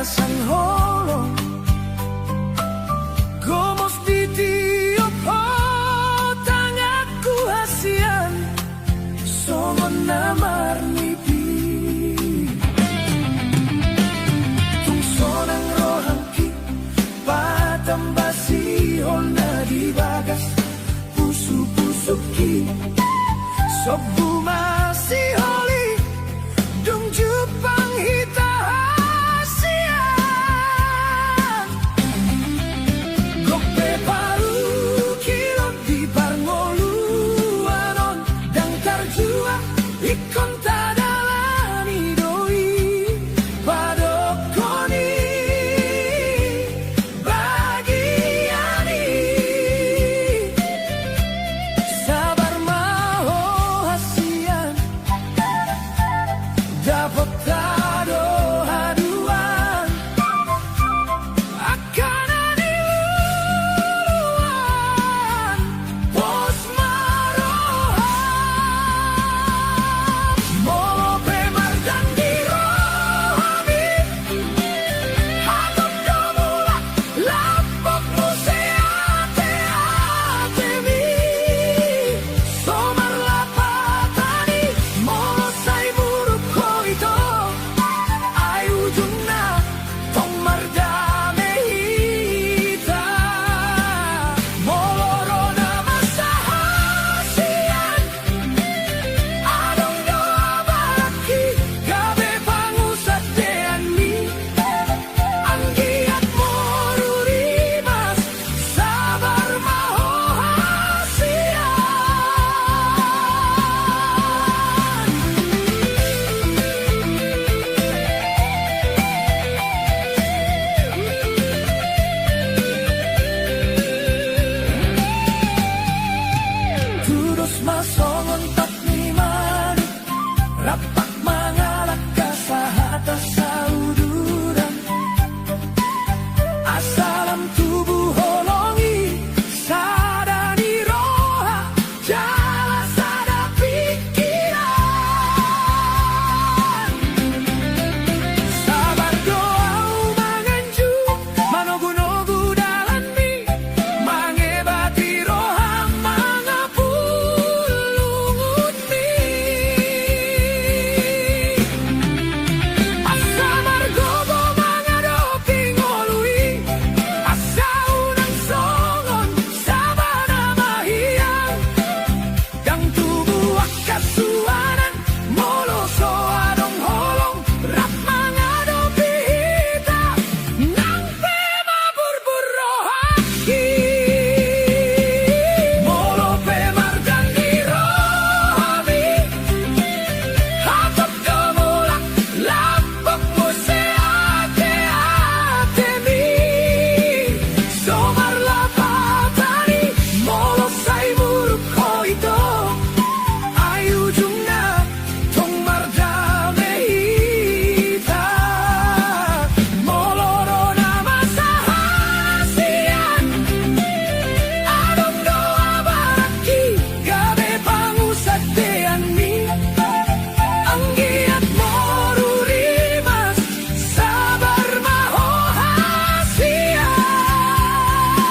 sang holong gomos di tiup tangaku hasian songon namar nipi tung sonang rohangki patambasi holna di bagas pusu-pusuki sobu masih holi dung jupang hita hasian gope paru kilon di parngoluanon dang tarjua ikon tadalani doi padokoni bagiani sabar maho hasian dapat tado haduan akan adiluan pos marohan molo pemar dan dirohami hatop domula lapok museate atemi somar lapatani molo sai buruk koito ai ujungna tomar dame hita molorona masahasian adong doa baki gabe pangusatean mi anggiat morurimas sabar maho hasian Tudos masongon tak niman rapak mangalak kasahata sauduran asalam tubuh holongi sadani roha jala sada pikiran sabar doa manganju manogu-nogu dalan mi mangebati roha mangapulungut mi asa margobo mangadopi ngolui asa unang songon sabana mahiyang dang tubuh akasuanan molo so adong holong rap mangadopi hita nang pema burbur rohaki molo pemar dan dirohami hatop domulak lapok museate atemi somar lapatani molo sai buruk koito ai ujungna tomar dame hita molorona masahasian adong doa baraki gabe pangusatean mi anggiat morurimas sabar maho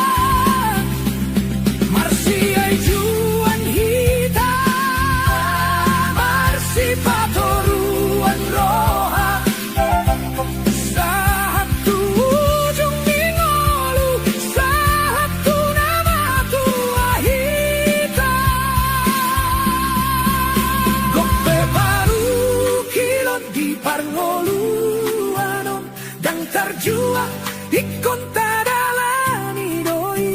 hasian marsiai juan hita marsi patoruan roha satu ujung mingolu satu nama tua hita gope baru kilon di parngoluanon dang tarjua ikon tadalani doi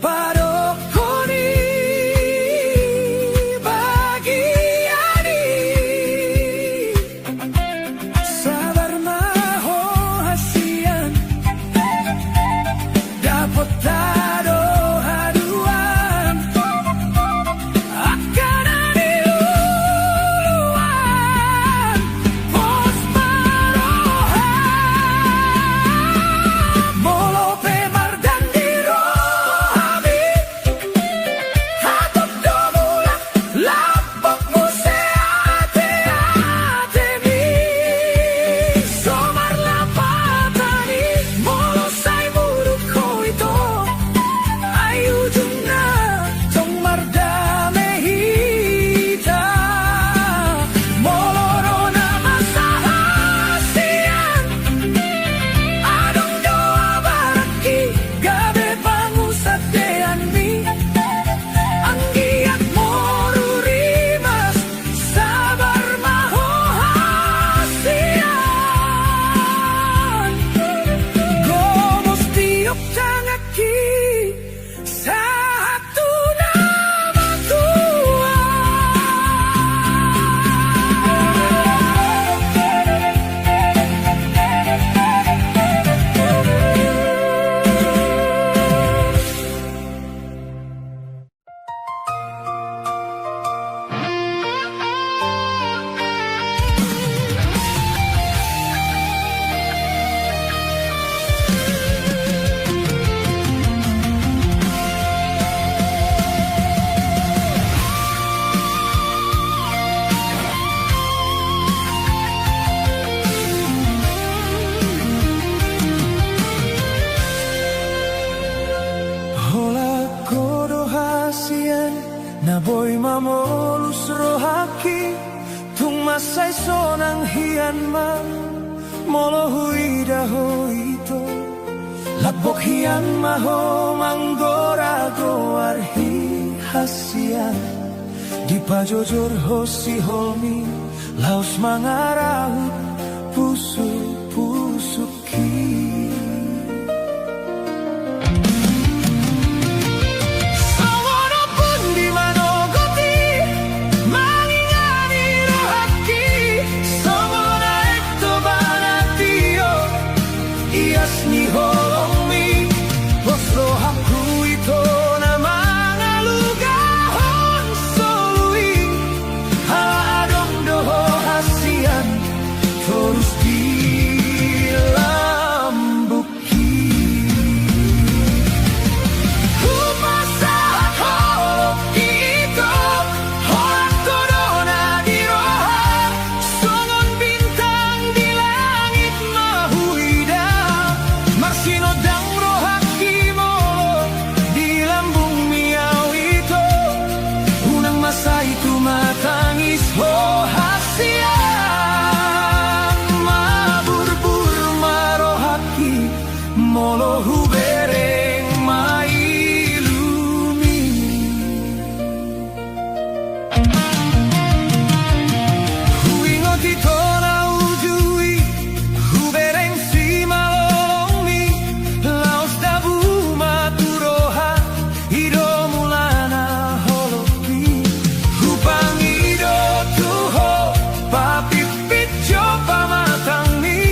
padokoni bagiani sabar maho hasian dapat tado haduan akan adiluan pos marohan Hoy mamolus rohaki tung masay sonang hiyan ma molo huida hoito labok hiyan maho manggora goarhi hasian di pajojor hosi homi laos mangaraut pusuki ni holomi Bosro haku ito na mga lugahon solui Haladong doho hasian Terus dilambuki Kumasak holoki ito Horak todo na diroha Songon bintang di langit mahuida Sinodang rohaki mo di lambung miyaw ito Unang masa itu matangis ho hasian Maburbur marohaki molo hubereng mailumi Huingot ito na ujui hubereng si malolomi Laos dabu maturoha Ido mulana holoki Hupang ido tuho Papipit jopa matangni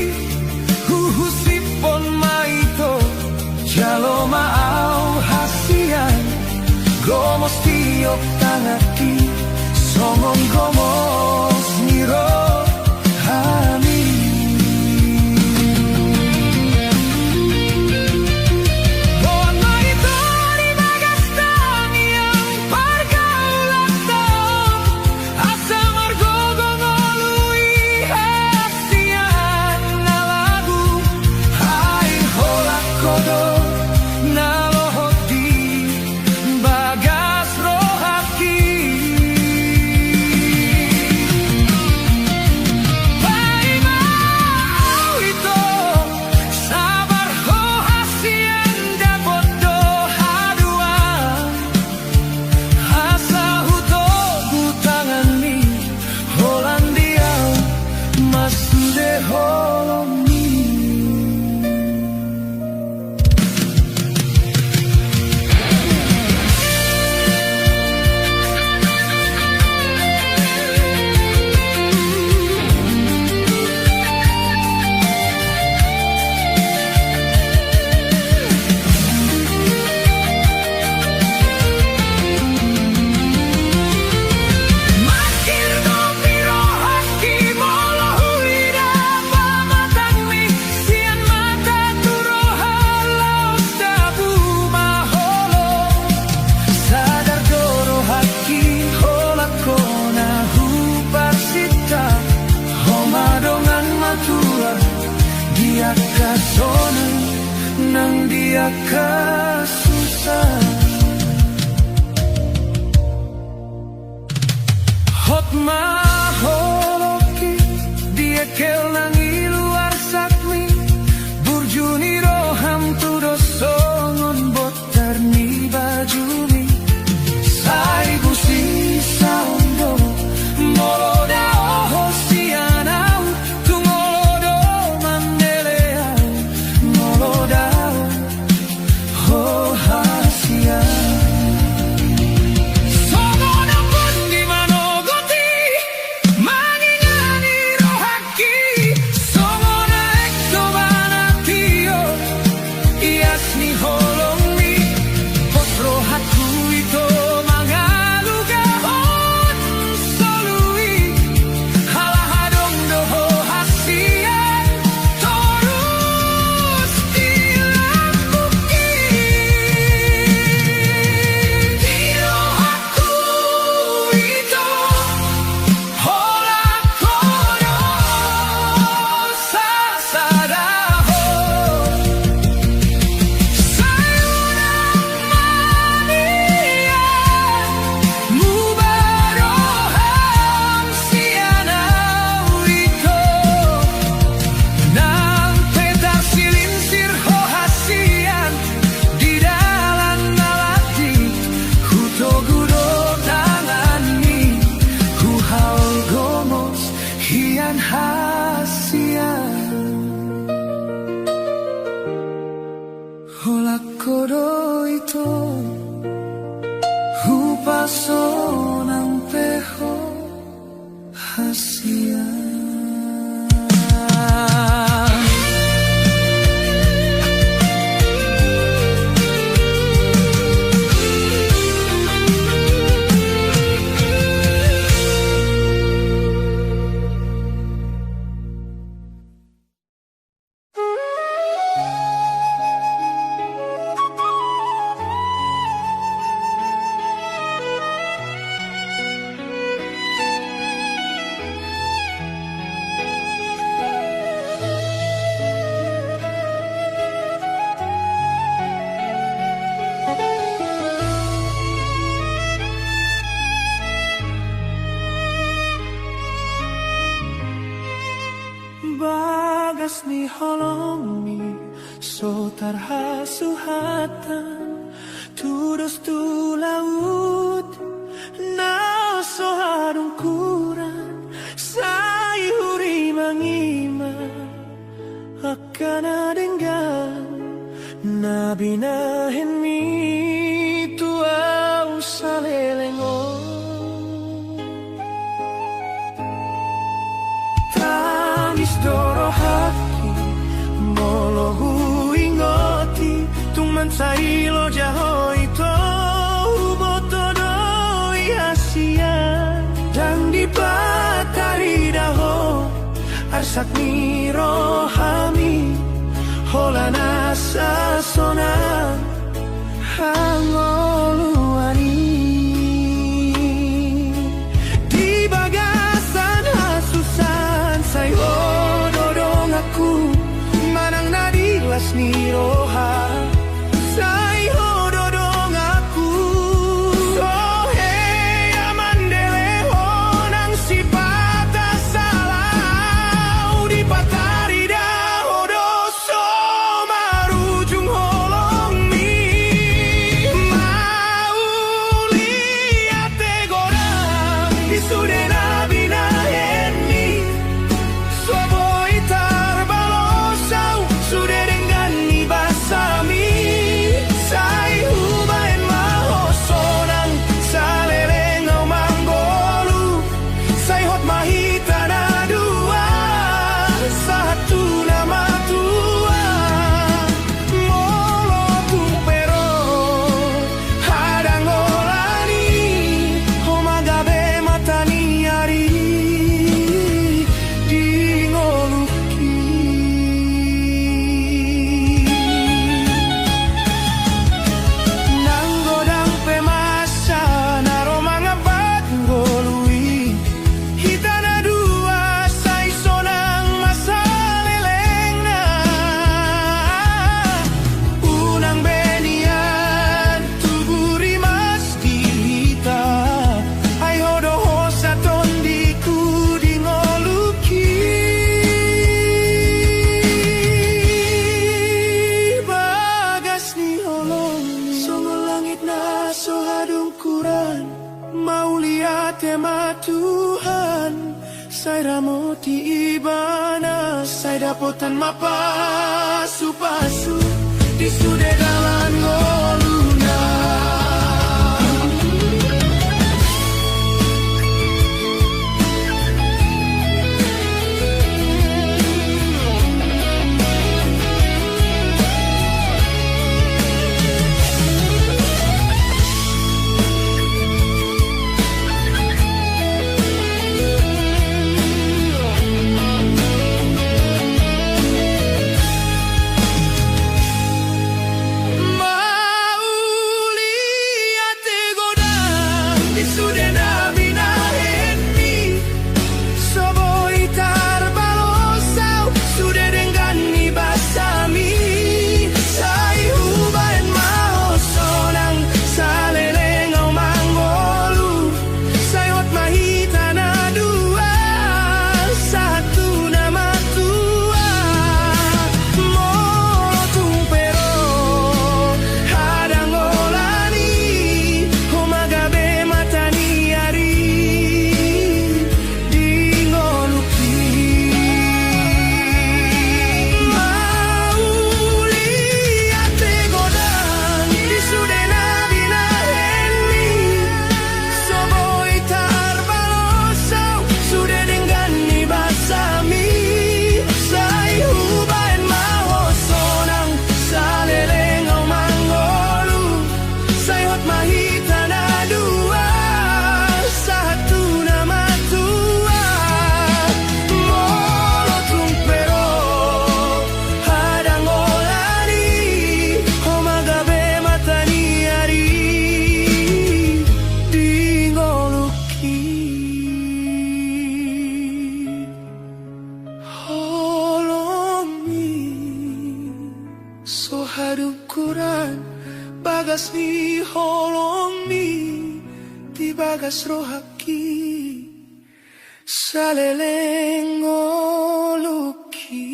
Huhusipon maito Jalo maaw hasian Gomos tiok tangaki Songong gomos niro hani Dia kasona nang dia kasusah Hot maholoki dia kel nang iluar sakmi Burjuni roham tudo songon botar ni bajuni Sai busi saundo moloda hosianau tungolodo mandelea moloda ho hasian Somono pun di mano goti bagas ni holomi so tarhasuhatan tudos tu laut na so harungkuran say huri mangima akan adenggan na binahin mi tuaw sa lelengon tamis dorohaki molo ingoti tuman sa ilo jahoy to uboto doi Asia dan di batari daho arsak ni rohami hola nasa sona hangoluani di bagasan hasusan sayo dodong aku manang nadilas ni roha sayo dodong aku sohe amandeleho nang sipata salau di patari daho doso marujung holong mi mau lihat tegorang isudena binahen mi soboy tarbalosau sudah dengan ni basami say hubain mahosonang salelengau manggolu say hot mahita na dua satu nama tua molo tumpero hadang olani homagabe matani ari di ngoluki nanggodang pemasa naro mangabat ngolui hitana dua say sonang masaleleng na unang benian tuguri mas kita ay hodoho sa tondiku di ngoluki bagas ni holong songo langit na so hadungkuran mau lihat tema Tuhan say ramoti ibana say dapotan mapasu-pasu di sude dalan ngoluna mau lihat tegodang di sudena binahen mi soboy tarbalosau sudah dengan ni basami say hubain mahosonang salelengau manggolu say hot mahita na dua satu nama tua molo tumpero hadang olani homagabe matani ari di ngoluki mau lihat tegodang di sudena binahen mi soboy tarbalosau sudah dengan ni basami say hubain mahosonang salelengau manggolu say hot mahita na dua satu nama tua molo tumpero hadang olani homagabe matani ari di ngoluki holomi so hadungkuran bagas ni holomi di bagas rohaki saleleng ngoluki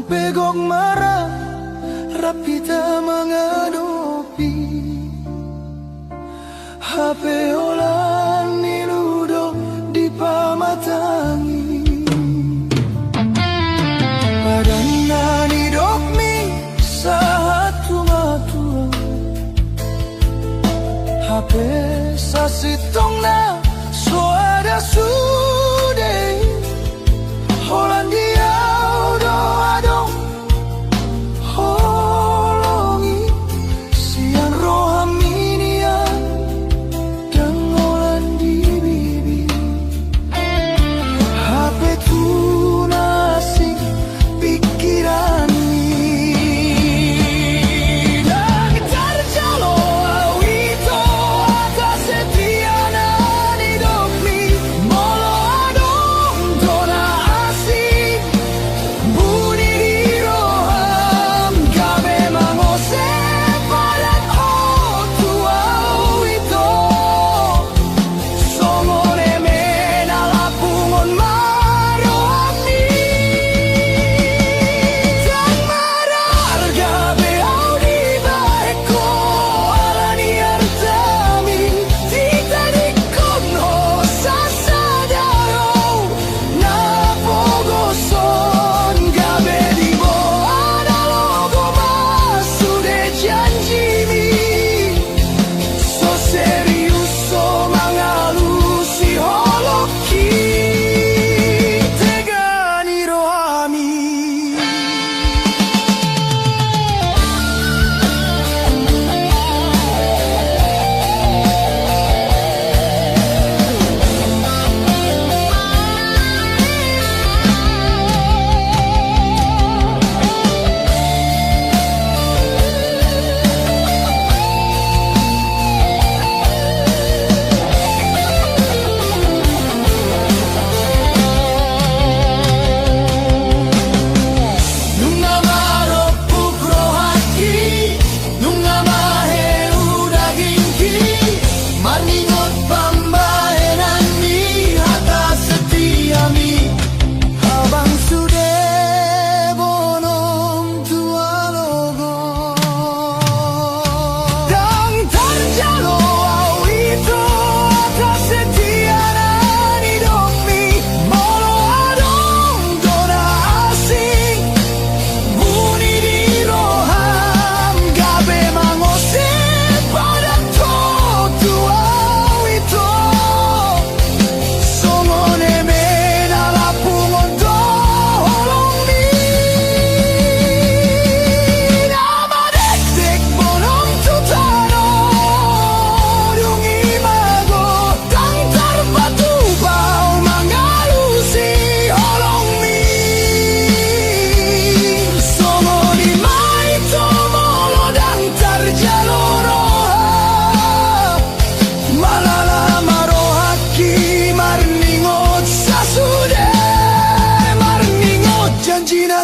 HP gok marah rapita mengadopi HP olan niludo di pamatangi Padana ni dokmi satu matua HP sasitong na suara sude Hollandia do adong holongi siang rohaminian dan Hollandi bibi HP tunasing pikiran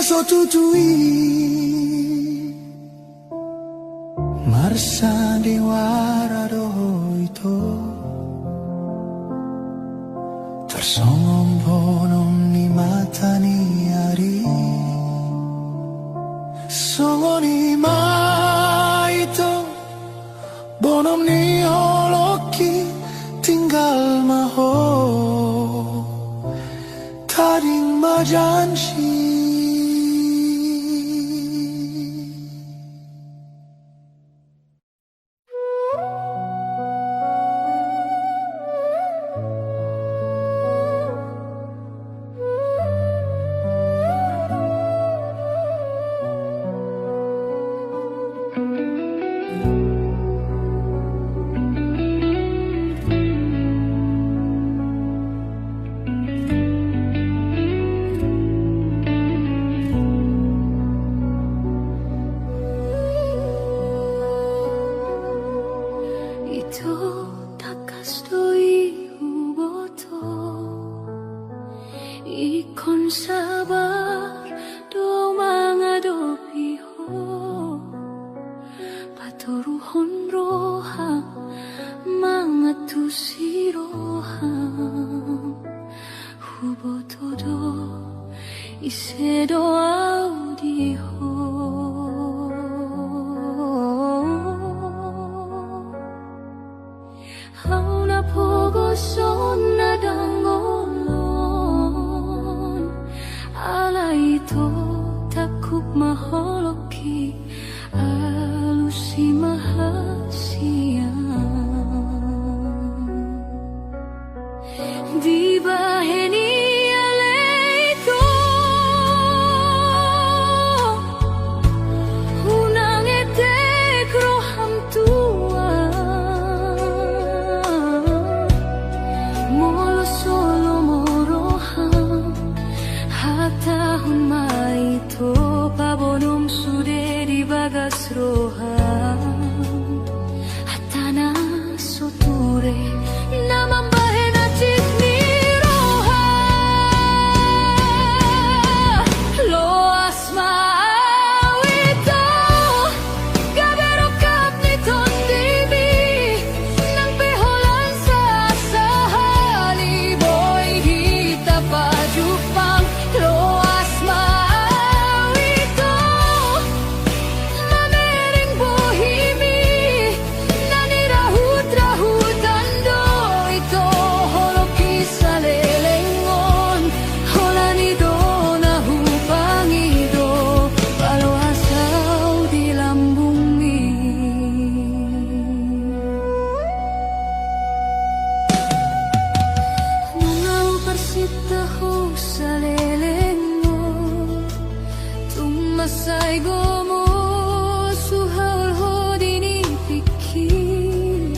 so tutui Marsa diwara doito Tersongong bonom ni mata ni ari Songo ni maito Bonom ni holoki tinggal maho Tading majanji Ikon sabar do mangadopi ho paturuhon roha mangatusi roha hubo todo isedo audi napogoso na dangolon alay ito takop maholoki alusi mahasiyan di ba tahun maito pabonum sude di bagas roham hatana soture namam bahena citni roha lo asma awito gabero kapni tondibi nang peholan sa sahali boy hita pajupang lo tahu salelengo tumasay gomo suhal hodini pikir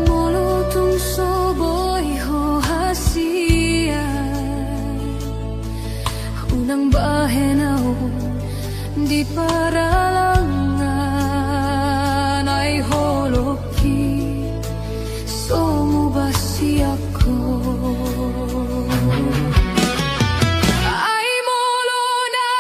molo tung soboy ho hasia unang bahenaw di paralangan ay holoki somu basi ako ay molo na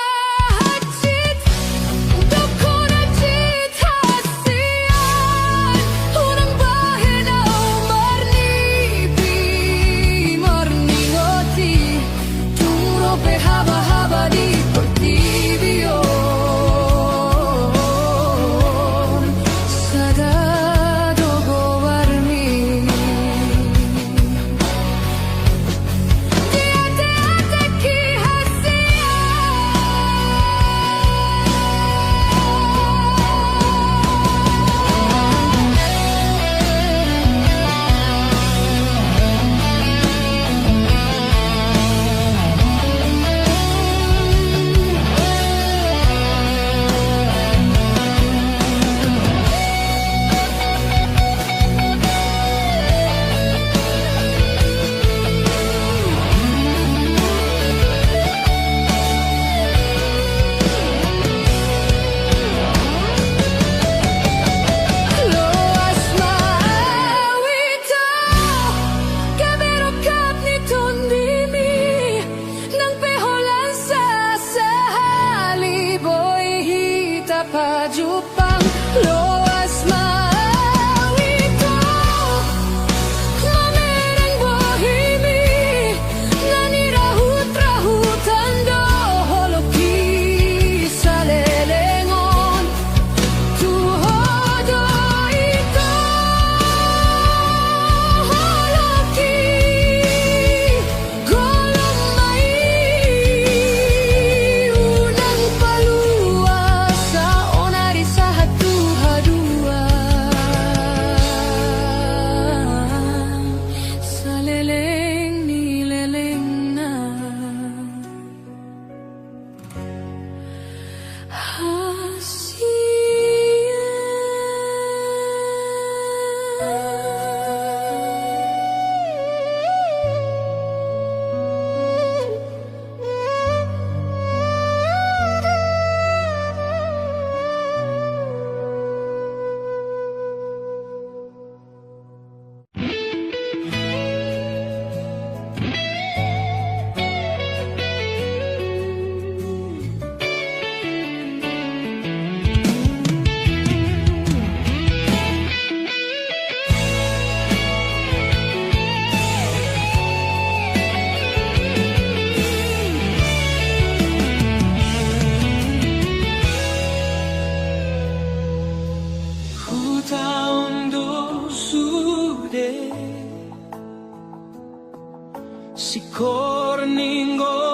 sikor ninggoluo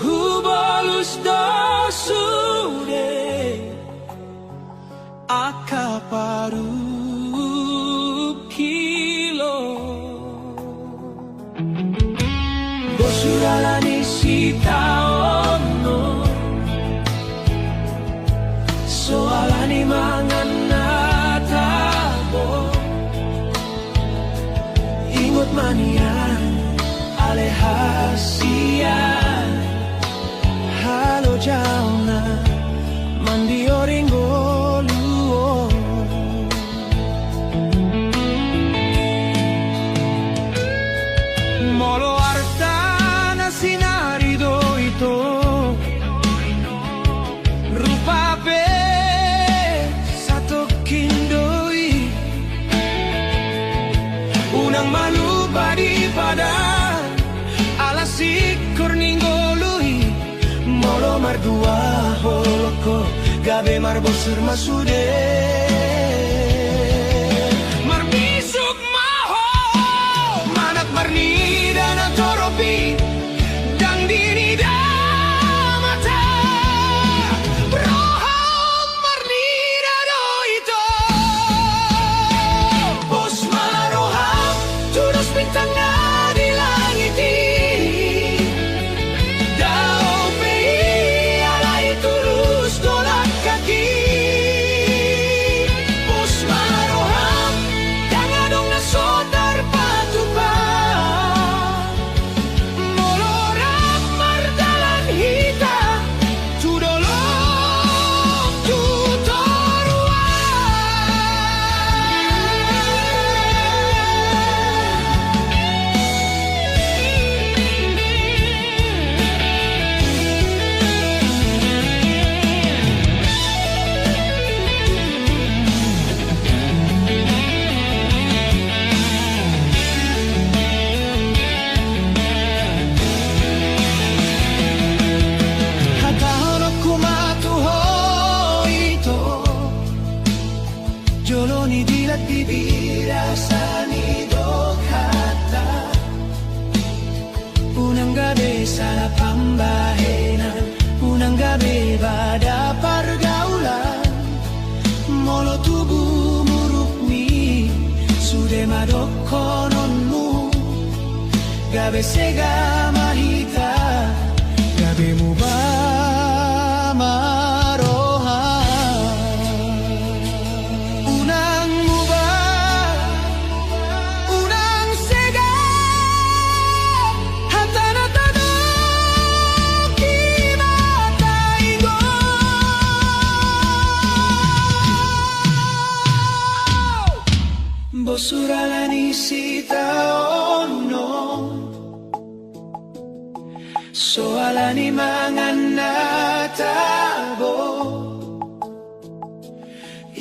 hubalus dasude akaparu kilo bosuralani sitaono soalani mangan natabo ingot manian alehasian halo jauna mandi oringgoluo molo artana sinarido ito rupa pe satu kindoi unang malubadi pada alasik korninggolui molo mardua holoko gabe marbosur masude marbisuk maho manat marni dana toropi dang dini damata roha marni dado ito bos maroha tudos bintang di langit Joloni dilat bibira sani dokata unang gabi sa pambahenan unang gabi bada pergaulan molo tubuh murukmi sude madokononmu gabe sega mahita gabe mubah bosuralani sitaono soalani mangan natabo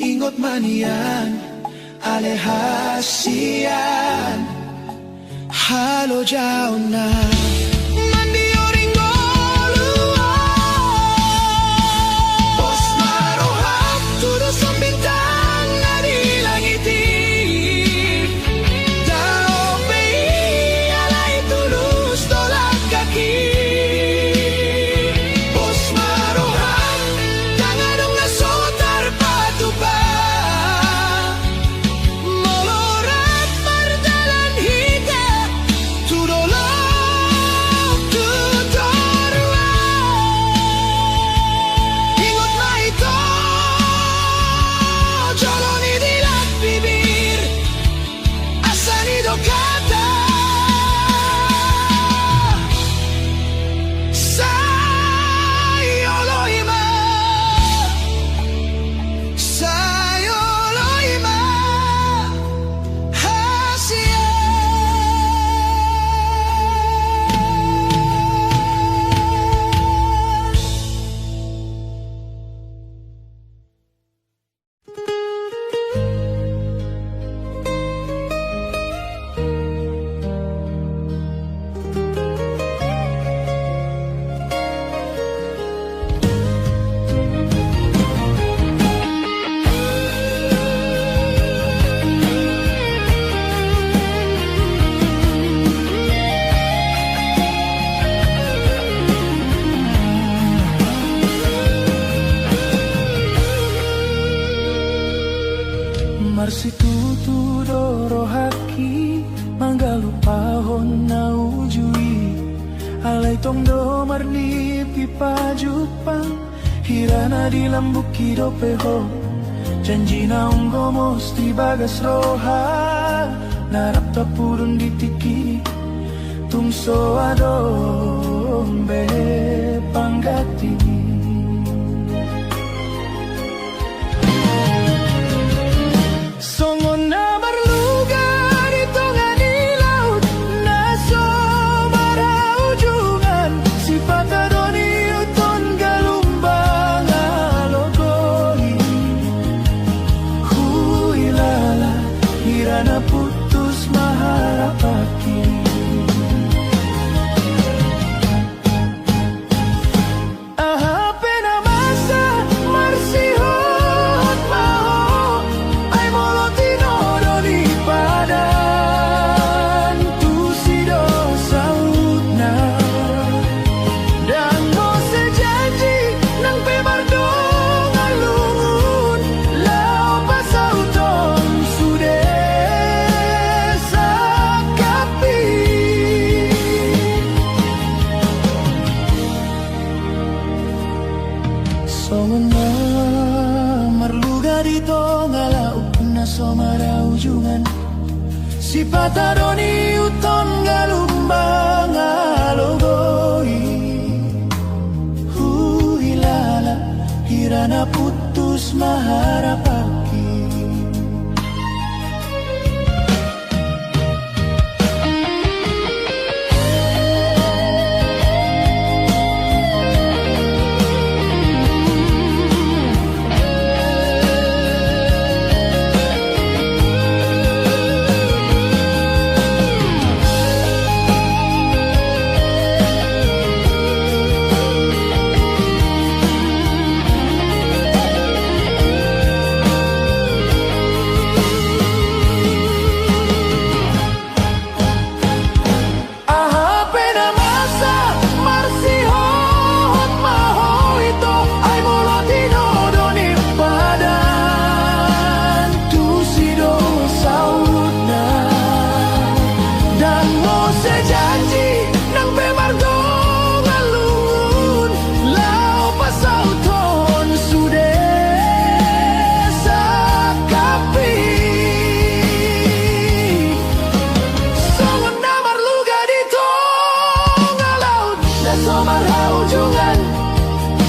ingot manian alehasian halo jauna Marsitutu doro haki manggalu pahon na ujui alay tong do marni pipa jupang hirana di lambuki do peho janji na unggo mosti bagas roha narapta purun di tiki tungso adombe panggati songon na marluga di tongan di laut na somara ujungan si patadoni uton galumbang alogoi huilala hirana putus maharapaki songon na marluga dito ngalauk na somara ujungan si patadoni uton galumbang alogoi huilala hirana putus maharapaki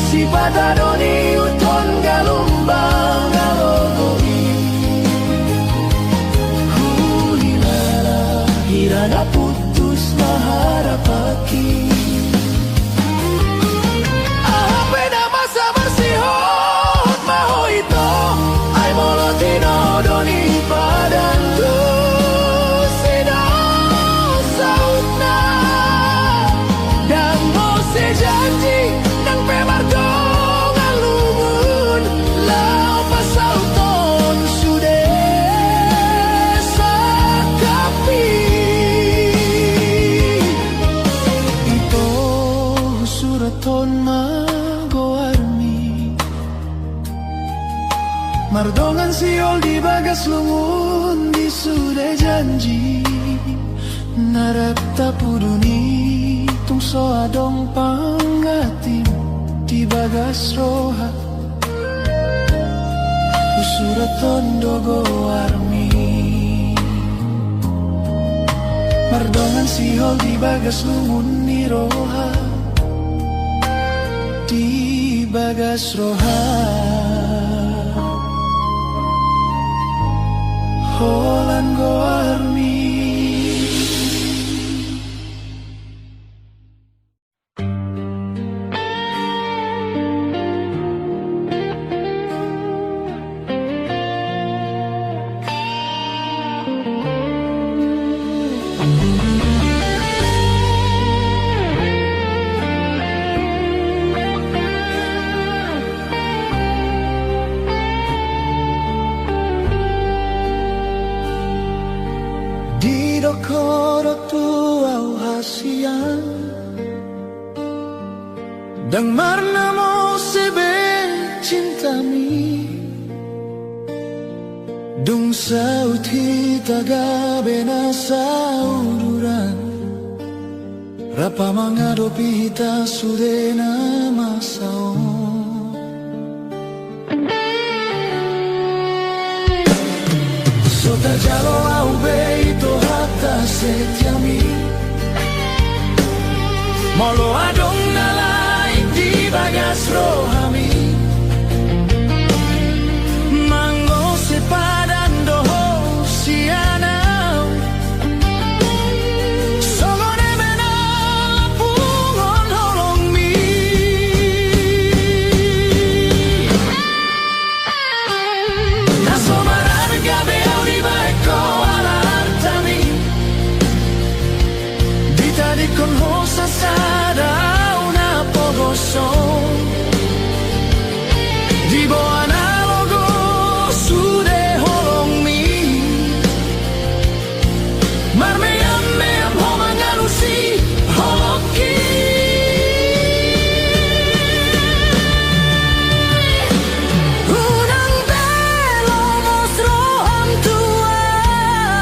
si patadoni uton galumbang alogoi hulilala hirana putus maharapaki apena masa bersihot maho ito ay molotino doni padantu sino sautna dan mo sejanji nang pemargo ngalungun lao pasauton sudah sakapi ito suraton magoarmi mardongan siol di bagas lungun di sudah janji narapta puduni tungso adong panggatim di bagas roha usuraton dogo armi mardongan sihol di bagas lungun ni roha di bagas roha holan go armi Didokoro tuau hasian Dang marna mo sebe cintami Dung sauti tagabe na saururan Rapa mangadopi hita sudena masao Sota jalo au beito hata setiami Molo adong nalai di bagas rohami Mango sepadan doho sianau Sogone mena pungon holong mi Naso mararga beau di baiko alartami Dita di kon hosa sada una pogosong Di boa analogo sude holong mi Marmeyam meyam homangalusi holoki Unang belo mosro hang tuau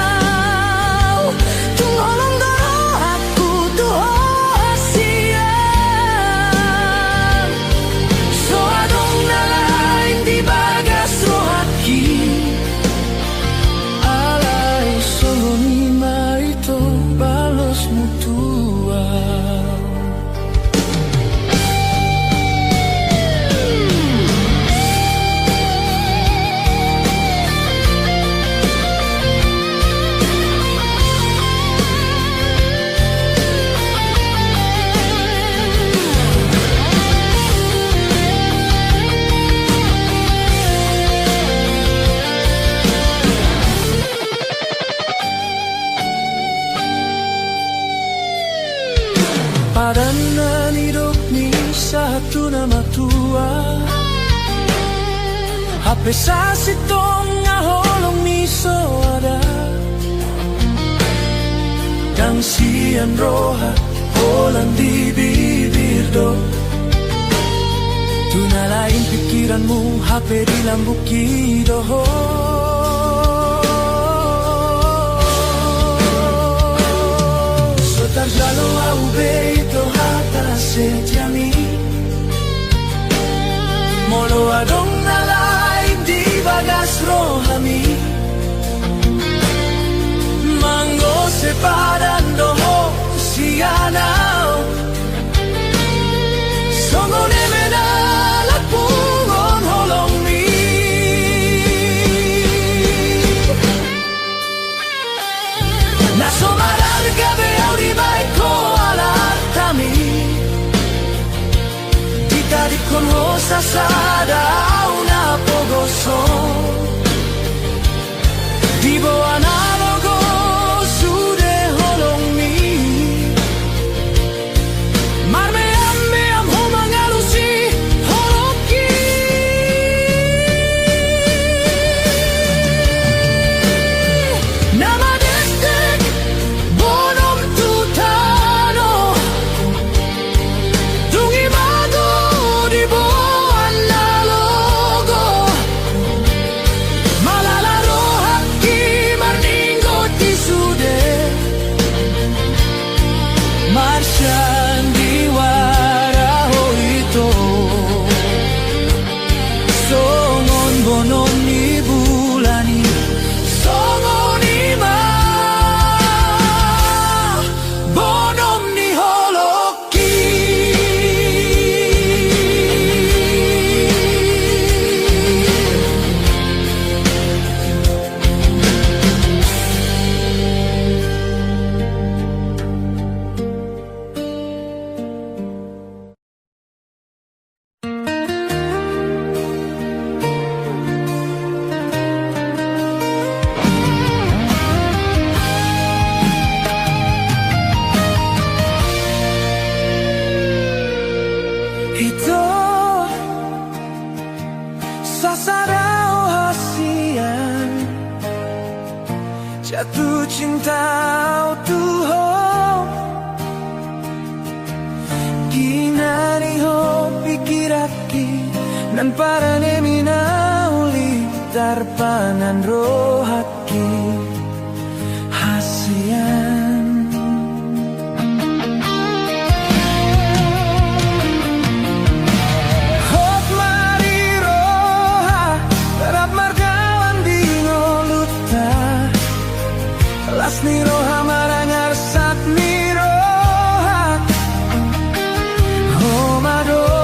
Tung holong doro aku tuho asian So adong nalain di bagas rohaki Alay soni marito balos mutua Padanan hidup ni satu nama tua HP sasitong ngaholong ni soada Dan sian roha holang di bibir do Tuna lain pikiranmu HP di lambuki doho Sotar jalo au beito hata setiami Molo adong nalai di bagas rohami Mango sepadan doho sianau Songone mena lapungon holong mi Naso mararga beau di baiko alartami Dita di kon hosa sada una pogoso Di boa analogo sude holong mi Marmeyam meyam homangalusi holoki Nama destek bonom tutano Tungi mago di boa analogo Malala rohaki marningo ti sude Marshan di waraho ito Songon bonom ni bulani Songon ima bonom ni holoki Ito sasarao hasian Jatuh cinta tuho Ginani ho pikiraki Nan parane minauli darpanan rohaki hasian. Hot mari roha terap margawan di ngoluta lasni roha marangar sat ni roha homado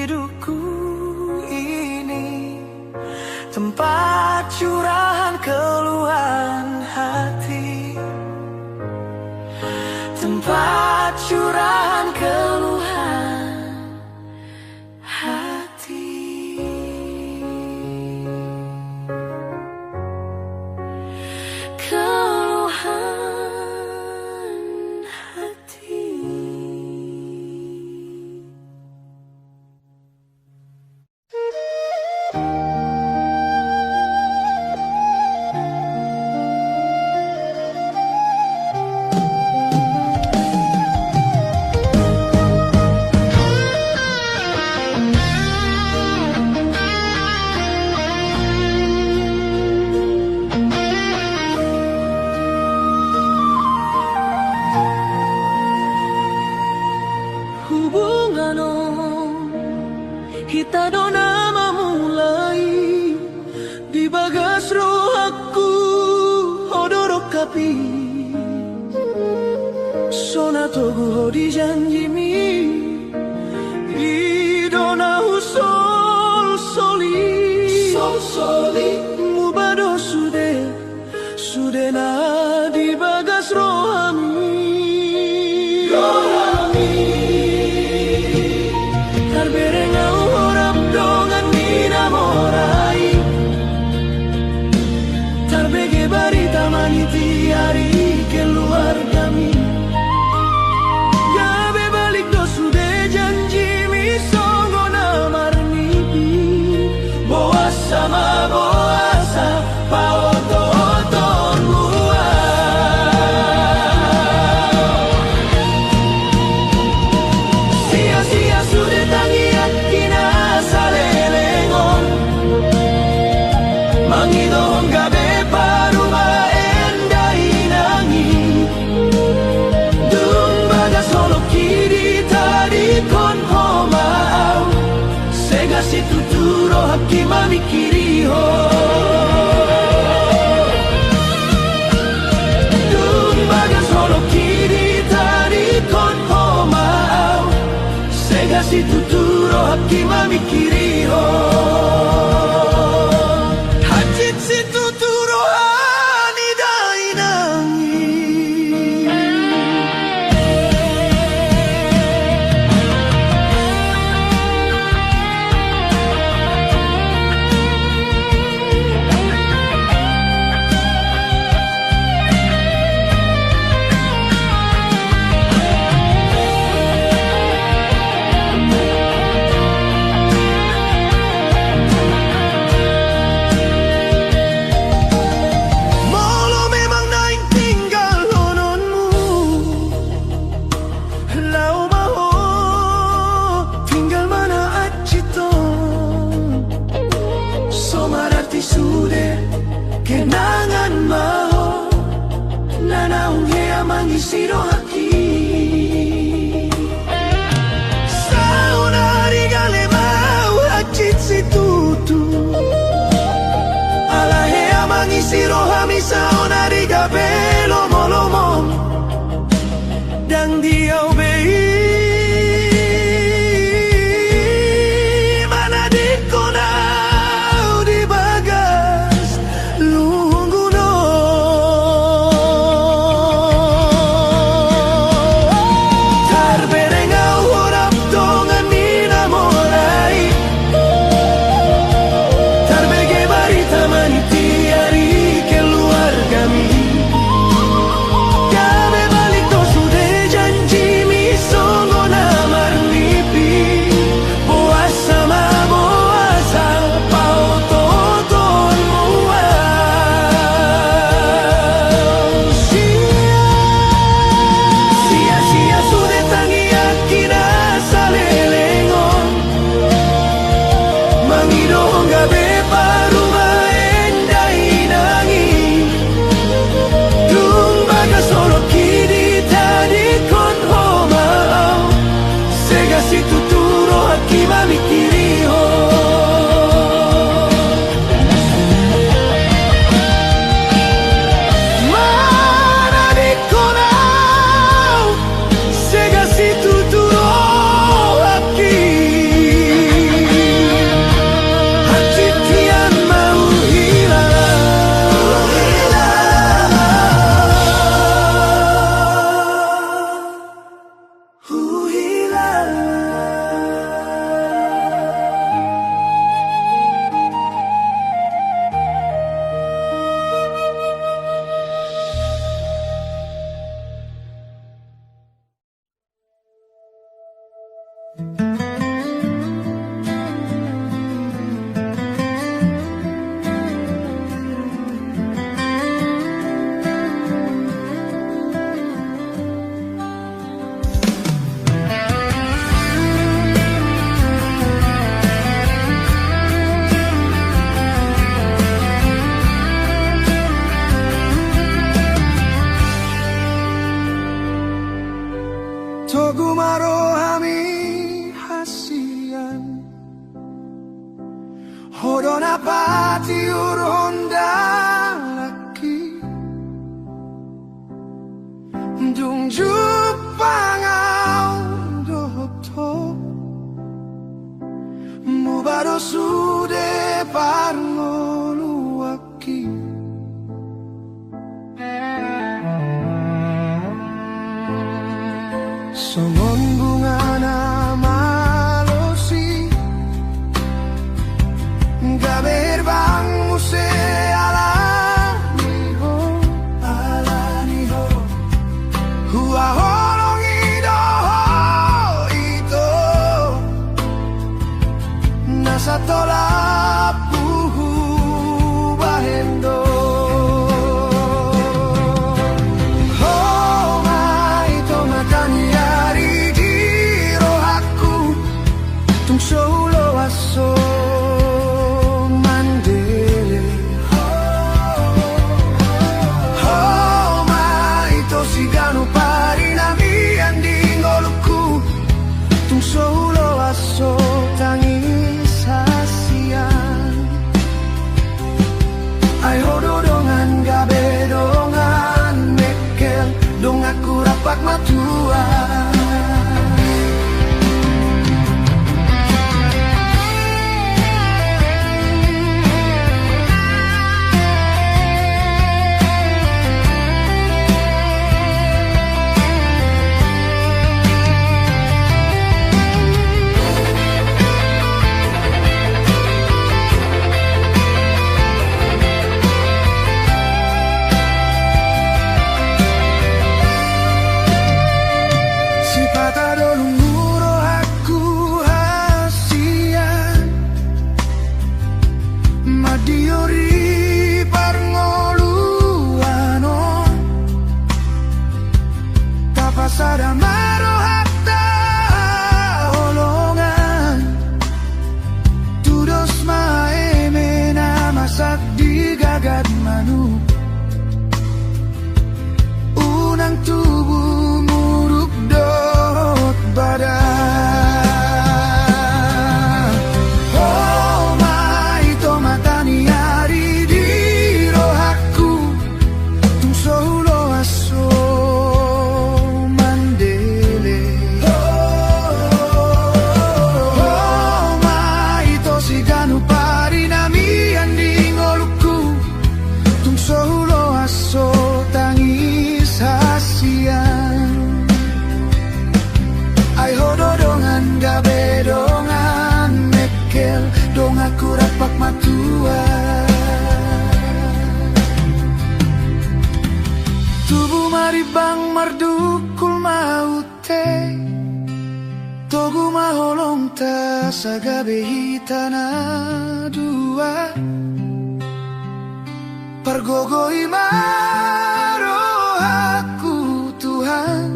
hidupku ini, tempat curahan keluhan hati, tempat curahan keluhan hati. Keluhan hati. Kita dona memulai di bagas rohaku odorok kapi sonato di janjimi di dona sol soli mubado sude na di bagas rohami terberengau horap dongan minamorai terbege barita maniti hari keluar kami gabe balik do sude janji mi songo namar nipi boas sama boasa paoton luar sia-sia sude tangiat kina salelengon mangidong gabe paruma endai nangi dumbaga solo kiri tadi kon homau sega si tuturo haki mamikiri ho dumbaga solo kiri tadi kon homau sega si tuturo haki mamikiri ho hajit si tuturo ani dai nangi. Molo memang naing tinggal hononmu lau maho tinggal mana acito somarati sude kenangan maho nanaung hea mangisiro haki saunari gale mau acit si tutu ala hea mangisiro hami saunari gabelo molomom dan dia bei mana dikonau di bagas lungguno terberengau horap dongan minamorai terbege barita maniti hari keluar kami gabe balik to sude janji mi Togumaro hami hasian Hodona patiur honda laki Dungjuk pangau dohto Mubaro sude parngoluaki Songon bunga na malosi Gaber bang muse alaniho Hua holong idoho ito Nasa tolak puhu bahendo Solo aso mandele Oh mai to sigano pari na mi anding oluku Tung solo aso tangis hasian Ay hodo dongan gabe dongan mekel Dong aku rapak matua Diori parngoluano Tapasada maro hatta holongan Tudos mae mena masak di gagad manu Unang tubuh muruk dot badan Gabe dongan mekel dong aku rapak matua Tubuh maribang mardukul maute Togu maholong ta sa gabe hitana dua Pargogoi maro aku Tuhan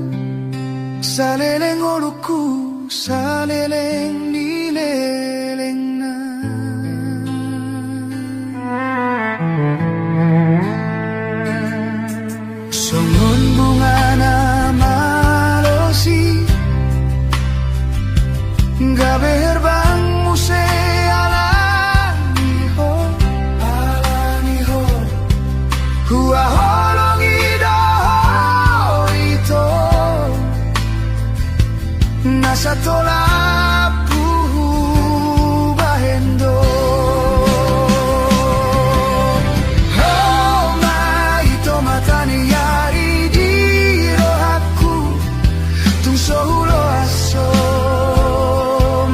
Saleleng oluku Saleleng nileleng na Songon bunga na malosi Gabe herbang muse alaniho Hua holong idoho ito Nasa tolak puhu bahendo Oh mai to matani yari di rohaku Tung solo aso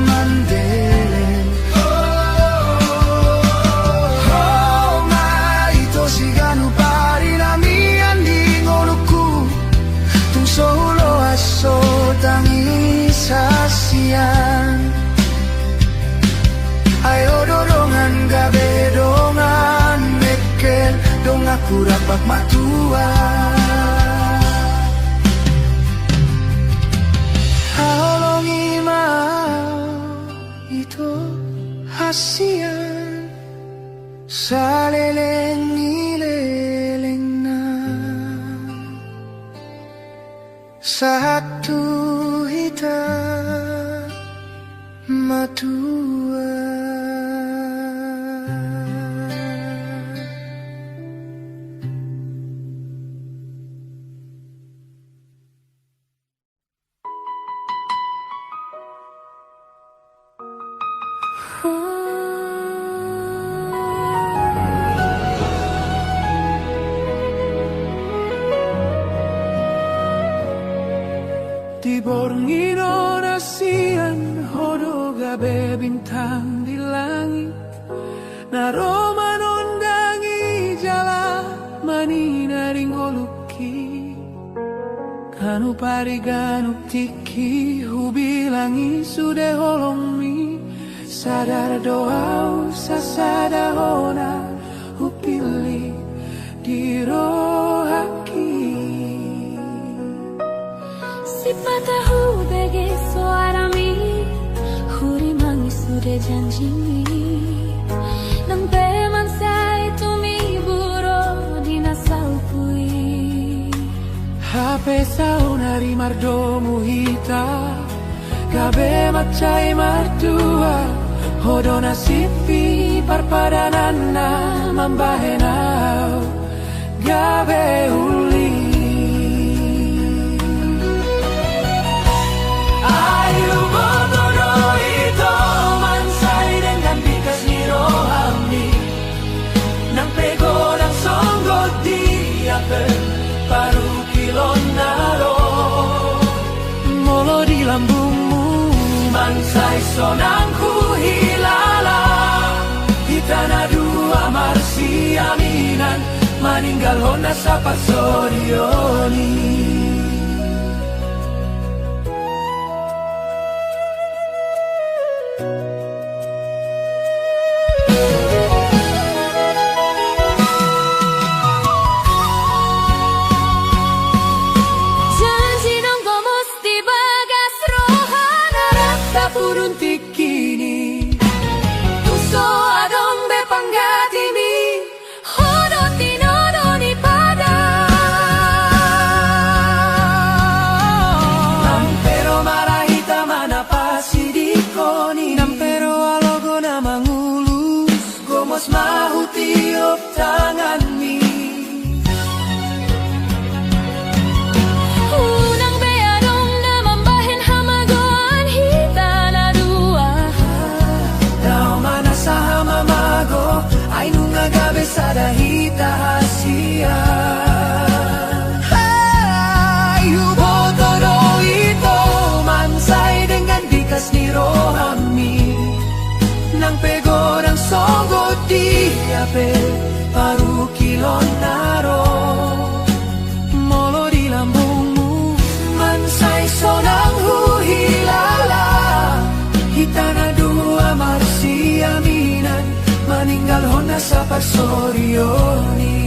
mandele Oh mai to siganu pari na mi anding oluku Tung solo aso tangis hasian Ayo dorongan gabe dongan mekel Dong aku rapak matua Haolongi mau itu hasian Saleleng nileleng na Satu hita matua. Di borngino nasian hodo gabe bintang di langit, naroma nondangi jala manina ringoluki, kanu pari ganu tiki hubilangi sude holongmi, sadar doa sasada hona hupili di rohaki. Sipatahu bagi suarami, huri mangi sudah janjimi, nampe mansai tumi buro dinasau pui. Hape saunari mardomu hita, gabe macai martua, hodo nasipi parpadanana mambahenau, gabe uli. Ayu bodono ito mansai dengan bikas ni rohami, nang pego ng songgod di apen paru kilon naro, molo di lambungmu mansai sonang ku hilala, hitana dua marsi aminan maninggal hona sa pagsorioni. Purun tikini tuso adong be panggatimi Hodo tinodo ni pada, nampero marahita manapasi dikoni, nampero alogo na mangulus gomos mahutiop tanganmi. unang beadong na mambahin hamagoan hita na dua. Sa mamago ay nung agabe sa dahita hasia. Ay ubotoro ito mansay dengan bikas ni rohami, nang pego ng sogo di ape paru kilon naro, molo di lambungmu mansay sonang huhilala, hitana dua marsi aminan maninggal hona sa pagsorioni.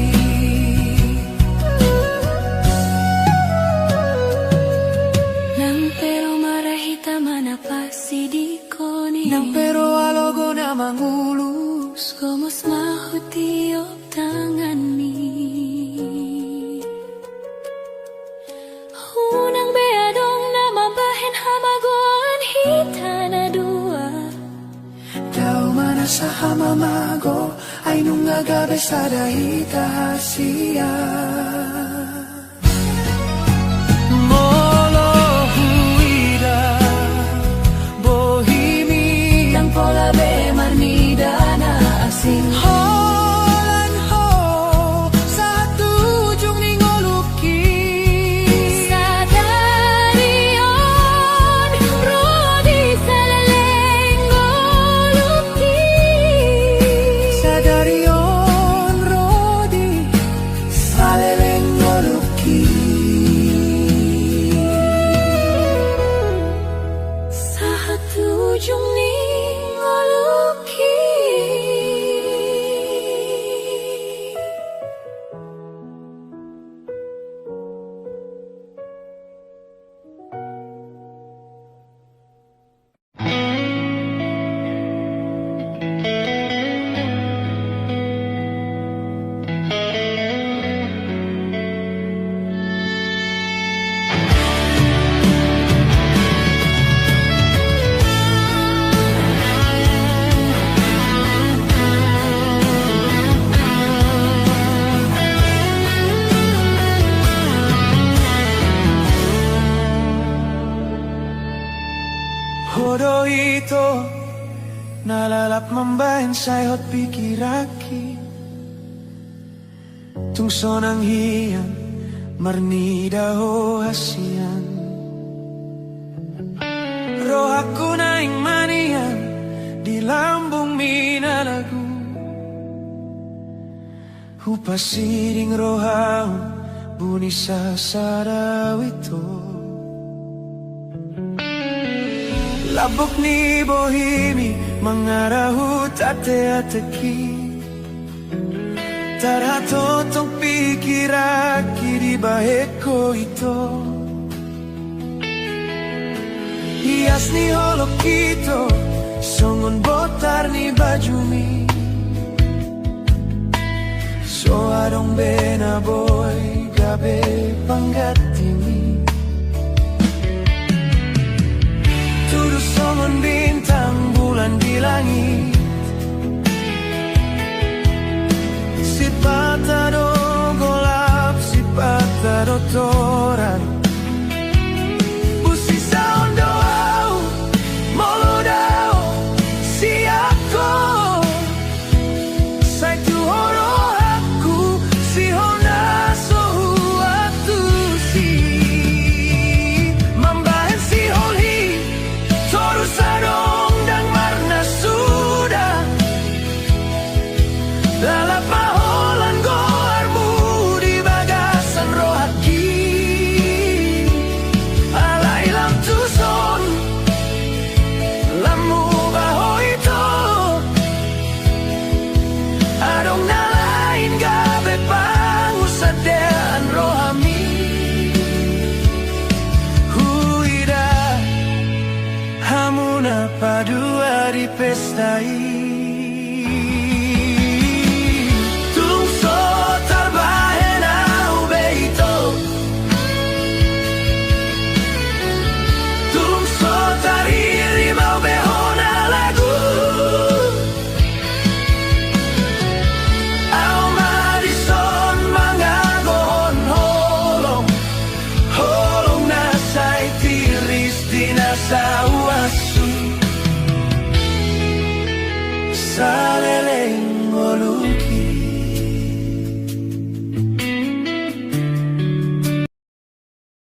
Nang pero marahita manapasi dikoni, Nang pero alogo na mangulus gomos mahutiop tanganmi. Unang beadong na mambahin hamagoan hita na dua. daw mana sa hamamago ay nung agabe sa dahita hasia. Molo huida bohimi Yang pola be marnida na asing. holan ho sa tujong ningoluki. Sadarion rodi sa lalengoluki. Sadarion rodi sa lelenggo bodoh itu nalalap membahin say hot pikiraki tung sonang hiyan marni daho hasian roh aku naing manian di lambung minalagu hupasiring rohau bunyi sasarawito labok ni bohimi mangarahu tate-ateki taratotong pikiraki di baheko ito hias ni holok ito songon botar ni bajumi so adong bena boy gabe panggatimi Tuduh songon bintang bulan di langit Si patado golap, si patado toran Busi saon doau, molo dao, si ako Say tu horo aku, si hona sohu atu si Mambahan si holhi Toru sarong dan marna sudah Lalap maholan goarmu di bagasan rohaki Ala ilam tuson Lamu baho itu Adong nalain gabe pangusadean rohami Hamuna padua di pestai Tung so tarbahen au beito Tung so tariri mau behona lagu Au marison mangagon holong Holong nasay tiris di nasa Saleleng